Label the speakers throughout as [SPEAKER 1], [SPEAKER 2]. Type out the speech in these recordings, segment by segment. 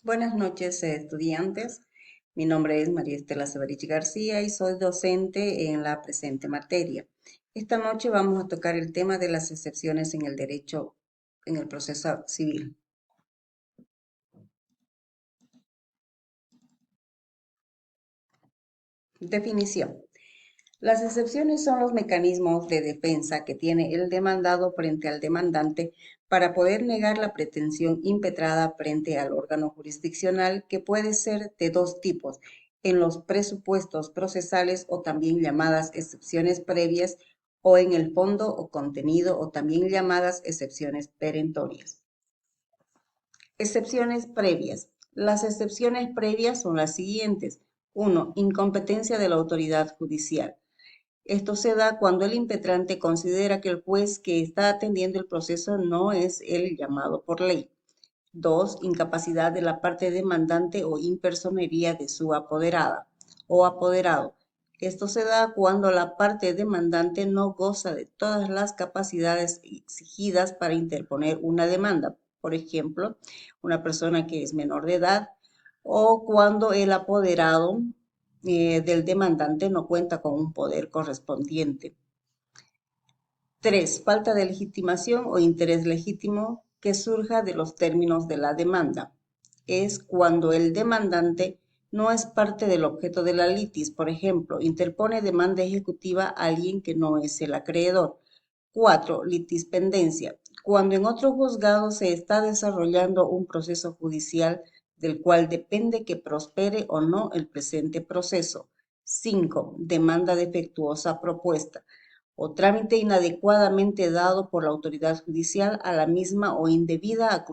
[SPEAKER 1] Buenas noches, estudiantes. Mi nombre es María Estela Severich García y soy docente en la presente materia. Esta noche vamos a tocar el tema de las excepciones en el derecho, en el proceso civil. Definición. Las excepciones son los mecanismos de defensa que tiene el demandado frente al demandante para poder negar la pretensión impetrada frente al órgano jurisdiccional, que puede ser de dos tipos: en los presupuestos procesales, o también llamadas excepciones previas, o en el fondo o contenido, o también llamadas excepciones perentorias. Excepciones previas. Las excepciones previas son las siguientes. 1. Incompetencia de la autoridad judicial. Esto se da cuando el impetrante considera que el juez que está atendiendo el proceso no es el llamado por ley. 2. Incapacidad de la parte demandante o impersonería de su apoderada o apoderado. Esto se da cuando la parte demandante no goza de todas las capacidades exigidas para interponer una demanda. Por ejemplo, una persona que es menor de edad, o cuando el apoderado del demandante no cuenta con un poder correspondiente. 3. Falta de legitimación o interés legítimo que surja de los términos de la demanda. Es cuando el demandante no es parte del objeto de la litis. Por ejemplo, interpone demanda ejecutiva a alguien que no es el acreedor. 4. Litispendencia. Cuando en otro juzgado se está desarrollando un proceso judicial del cual depende que prospere o no el presente proceso. 5. Demanda defectuosa propuesta o trámite inadecuadamente dado por la autoridad judicial a la misma, o indebida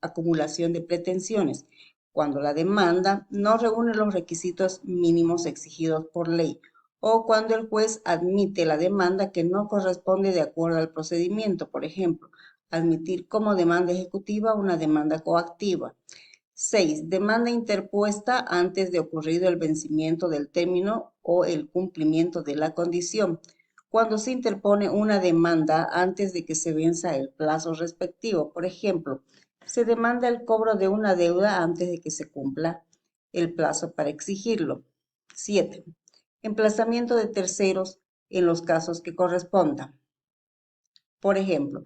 [SPEAKER 1] acumulación de pretensiones, cuando la demanda no reúne los requisitos mínimos exigidos por ley, o cuando el juez admite la demanda que no corresponde de acuerdo al procedimiento. Por ejemplo, admitir como demanda ejecutiva una demanda coactiva. 6. Demanda interpuesta antes de ocurrido el vencimiento del término o el cumplimiento de la condición. Cuando se interpone una demanda antes de que se venza el plazo respectivo. Por ejemplo, se demanda el cobro de una deuda antes de que se cumpla el plazo para exigirlo. 7. Emplazamiento de terceros en los casos que correspondan. Por ejemplo,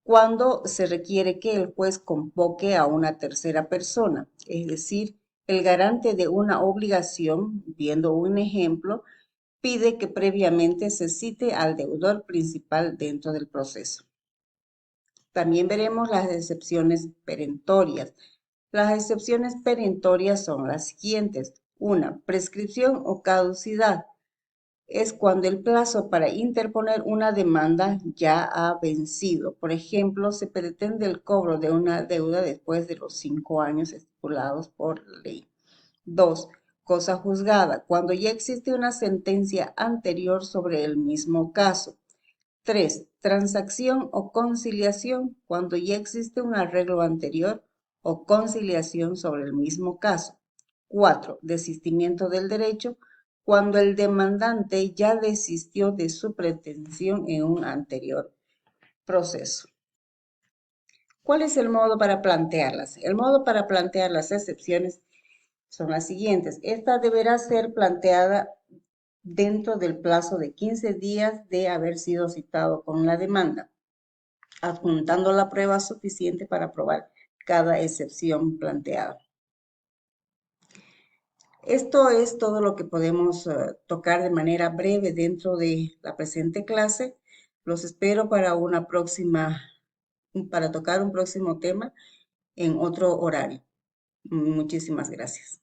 [SPEAKER 1] cuando se requiere que el juez convoque a una tercera persona, es decir, el garante de una obligación, viendo un ejemplo, pide que previamente se cite al deudor principal dentro del proceso. También veremos las excepciones perentorias. Las excepciones perentorias son las siguientes. 1. Prescripción o caducidad. Es cuando el plazo para interponer una demanda ya ha vencido. Por ejemplo, se pretende el cobro de una deuda después de los 5 años estipulados por ley. 2. Cosa juzgada, cuando ya existe una sentencia anterior sobre el mismo caso. 3. Transacción o conciliación, cuando ya existe un arreglo anterior o conciliación sobre el mismo caso. 4. Desistimiento del derecho, cuando el demandante ya desistió de su pretensión en un anterior proceso. ¿Cuál es el modo para plantearlas? El modo para plantear las excepciones son las siguientes. Esta deberá ser planteada dentro del plazo de 15 días de haber sido citado con la demanda, adjuntando la prueba suficiente para probar cada excepción planteada. Esto es todo lo que podemos tocar de manera breve dentro de la presente clase. Los espero para para tocar un próximo tema en otro horario. Muchísimas gracias.